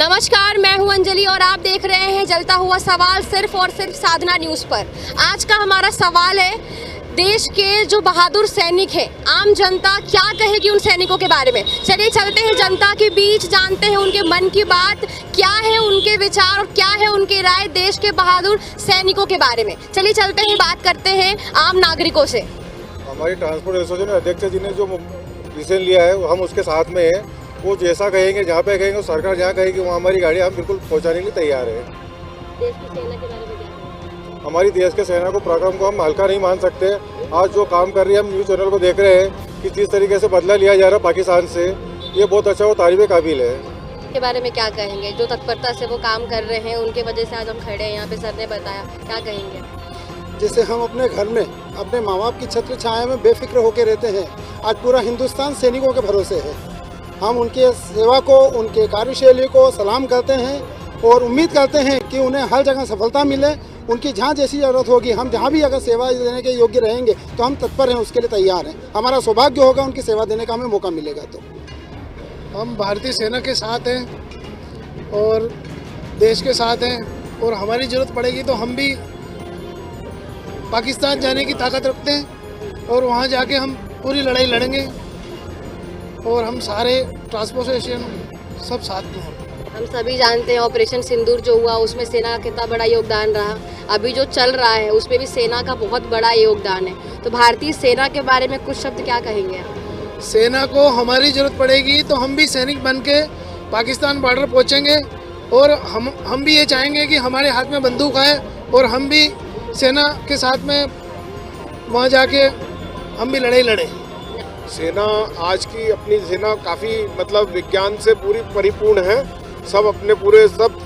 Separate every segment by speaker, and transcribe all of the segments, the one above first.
Speaker 1: नमस्कार, मैं हूं अंजलि और आप देख रहे हैं जलता हुआ सवाल सिर्फ और सिर्फ साधना न्यूज़ पर। आज का हमारा सवाल है, देश के जो बहादुर सैनिक हैं, आम जनता क्या कहेगी उन सैनिकों के बारे में। चलिए चलते हैं जनता के बीच, जानते हैं उनके मन की बात, क्या है उनके विचार और क्या है उनकी राय देश के बहादुर सैनिकों के बारे में। चलिए चलते हैं, बात करते हैं आम नागरिकों से।
Speaker 2: हमारी ट्रांसपोर्ट एसोसिएशन अध्यक्ष जी ने जो डिसीजन लिया है हम उसके साथ में है। वो जैसा कहेंगे, जहाँ पे कहेंगे, सरकार जहाँ कहेगी वहाँ हमारी गाड़ी हम बिल्कुल पहुँचाने के लिए तैयार है।
Speaker 1: देश की सेना के बारे में क्या?
Speaker 2: हमारी देश के सेना को पराक्रम को हम हल्का नहीं मान सकते। आज जो काम कर रही है, हम न्यूज़ चैनल को देख रहे हैं कि जिस तरीके से बदला लिया जा रहा है पाकिस्तान से, ये बहुत अच्छा वो तारीफ़ काबिल है।
Speaker 1: के बारे में क्या कहेंगे? जो तत्परता से वो काम कर रहे हैं, उनके वजह से आज हम खड़े हैं यहाँ पे, सर ने बताया, क्या कहेंगे?
Speaker 3: जैसे हम अपने घर में अपने माँ बाप की छत्र छाया में बेफिक्र होकर रहते हैं, आज पूरा हिंदुस्तान सैनिकों के भरोसे है। हम उनके सेवा को, उनके कार्यशैली को सलाम करते हैं और उम्मीद करते हैं कि उन्हें हर जगह सफलता मिले। उनकी जहाँ जैसी ज़रूरत होगी, हम जहाँ भी अगर सेवा देने के योग्य रहेंगे तो हम तत्पर हैं, उसके लिए तैयार हैं। हमारा सौभाग्य होगा उनकी सेवा देने का हमें मौका मिलेगा। तो
Speaker 4: हम भारतीय सेना के साथ हैं और देश के साथ हैं, और हमारी ज़रूरत पड़ेगी तो हम भी पाकिस्तान जाने की ताकत रखते हैं और वहाँ जाके हम पूरी लड़ाई लड़ेंगे और हम सारे ट्रांसपोर्टेशन सब साथ में हैं।
Speaker 1: हम सभी जानते हैं ऑपरेशन सिंदूर जो हुआ उसमें सेना का कितना बड़ा योगदान रहा। अभी जो चल रहा है उसमें भी सेना का बहुत बड़ा योगदान है। तो भारतीय सेना के बारे में कुछ शब्द क्या कहेंगे आप?
Speaker 4: सेना को हमारी ज़रूरत पड़ेगी तो हम भी सैनिक बन के पाकिस्तान बॉर्डर पहुँचेंगे, और हम भी ये चाहेंगे कि हमारे हाथ में बंदूक आए और हम भी सेना के साथ में वहाँ जाके हम भी लड़ाई लड़ें।
Speaker 5: सेना आज की अपनी सेना काफ़ी मतलब विज्ञान से पूरी परिपूर्ण है। सब अपने पूरे सब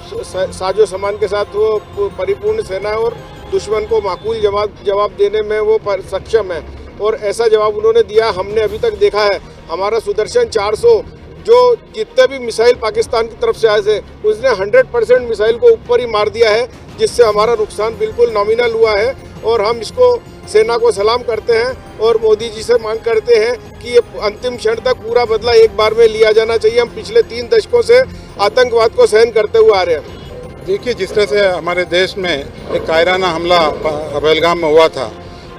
Speaker 5: साजो सामान के साथ वो परिपूर्ण सेना है और दुश्मन को माकूल जवाब देने में वो सक्षम है। और ऐसा जवाब उन्होंने दिया, हमने अभी तक देखा है। हमारा सुदर्शन 400 जो जितने भी मिसाइल पाकिस्तान की तरफ से आए थे, उसने 100% मिसाइल को ऊपर ही मार दिया है, जिससे हमारा नुकसान बिल्कुल नॉमिनल हुआ है। और हम इसको सेना को सलाम करते हैं और मोदी जी से मांग करते हैं कि ये अंतिम क्षण तक पूरा बदला एक बार में लिया जाना चाहिए। हम पिछले 3 दशकों से आतंकवाद को सहन करते हुए आ रहे हैं।
Speaker 2: देखिए, जिस तरह से हमारे देश में एक कायराना हमला पहलगाम में हुआ था,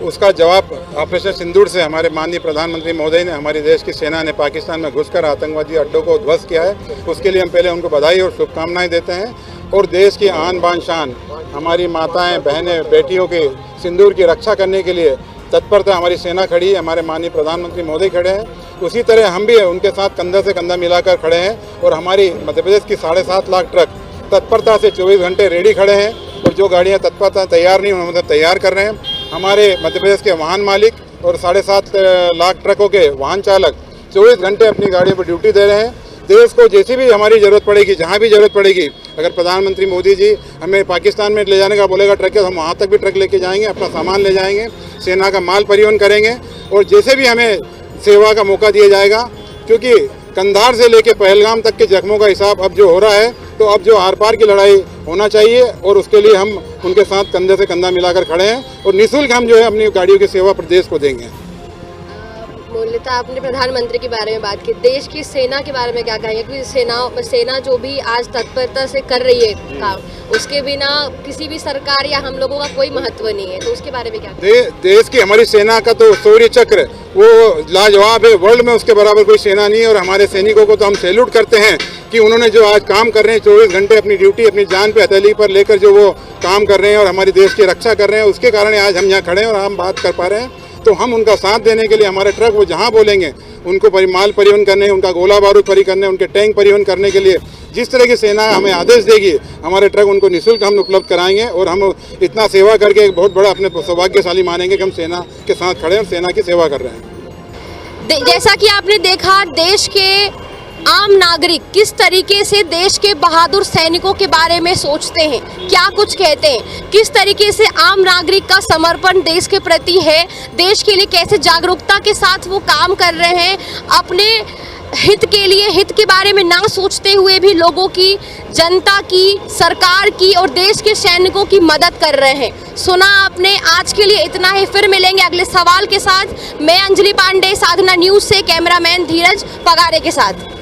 Speaker 2: उसका जवाब ऑपरेशन सिंदूर से हमारे माननीय प्रधानमंत्री महोदय ने, हमारी देश की सेना ने पाकिस्तान में घुसकर आतंकवादी अड्डों को ध्वस्त किया है। उसके लिए हम पहले उनको बधाई और शुभकामनाएं देते हैं। और देश की आन बान शान हमारी माताएं, बहनें, बेटियों के सिंदूर की रक्षा करने के लिए तत्परता हमारी सेना खड़ी है, हमारे माननीय प्रधानमंत्री महोदय खड़े हैं। उसी तरह हम भी उनके साथ कंधा से कंधा मिलाकर खड़े हैं। और हमारी मध्य प्रदेश की 7.5 लाख ट्रक तत्परता से 24 घंटे रेडी खड़े हैं, और जो गाड़ियाँ तत्परता तैयार नहीं उन्हें मतलब तैयार कर रहे हैं। हमारे मध्य प्रदेश के वाहन मालिक और 7.5 लाख ट्रकों के वाहन चालक 24 घंटे अपनी गाड़ियों पर ड्यूटी दे रहे हैं। देश को जैसी भी हमारी ज़रूरत पड़ेगी, जहाँ भी ज़रूरत पड़ेगी, अगर प्रधानमंत्री मोदी जी हमें पाकिस्तान में ले जाने का बोलेगा ट्रक, हम वहाँ तक भी ट्रक लेके जाएंगे, अपना सामान ले जाएंगे, सेना का माल परिवहन करेंगे। और जैसे भी हमें सेवा का मौका दिया जाएगा, क्योंकि कंधार से लेके पहलगाम तक के जख्मों का हिसाब अब जो हो रहा है, तो अब जो आर पार की लड़ाई होना चाहिए, और उसके लिए हम उनके साथ कंधे से कंधा मिलाकर खड़े हैं। और निःशुल्क हम जो है अपनी गाड़ियों की सेवा प्रदेश को देंगे।
Speaker 1: मूल्यता, आपने प्रधानमंत्री के बारे में बात की, देश की सेना के बारे में क्या कहेंगे? क्योंकि सेना जो भी आज तत्परता से कर रही है काम, उसके बिना किसी भी सरकार या हम लोगों का कोई महत्व नहीं है। तो उसके बारे में क्या
Speaker 2: देश की हमारी सेना का तो शौर्य चक्र वो लाजवाब है, वर्ल्ड में उसके बराबर कोई सेना नहीं है। और हमारे सैनिकों को तो हम सैल्यूट करते हैं कि उन्होंने जो आज काम कर रहे हैं, 24 घंटे अपनी ड्यूटी अपनी जान पे हथेली पर लेकर जो वो काम कर रहे हैं और हमारे देश की रक्षा कर रहे हैं, उसके कारण आज हम यहाँ खड़े हैं और हम बात कर पा रहे हैं। तो हम उनका साथ देने के लिए हमारे ट्रक वो जहाँ बोलेंगे उनको माल परिवहन करने, उनका गोला बारूद परिवहन करने, उनके टैंक परिवहन करने के लिए जिस तरह की सेना हमें आदेश देगी, हमारे ट्रक उनको निःशुल्क हम उपलब्ध कराएंगे। और हम इतना सेवा करके एक बहुत बड़ा अपने सौभाग्यशाली मानेंगे कि हम सेना के साथ खड़े हैं और सेना की सेवा कर रहे हैं।
Speaker 1: जैसा कि आपने देखा, देश के आम नागरिक किस तरीके से देश के बहादुर सैनिकों के बारे में सोचते हैं, क्या कुछ कहते हैं, किस तरीके से आम नागरिक का समर्पण देश के प्रति है, देश के लिए कैसे जागरूकता के साथ वो काम कर रहे हैं, अपने हित के लिए, हित के बारे में ना सोचते हुए भी लोगों की, जनता की, सरकार की और देश के सैनिकों की मदद कर रहे हैं। सुना आपने, आज के लिए इतना ही। फिर मिलेंगे अगले सवाल के साथ। मैं अंजलि पांडे, साधना न्यूज़ से, कैमरामैन धीरज पगारे के साथ।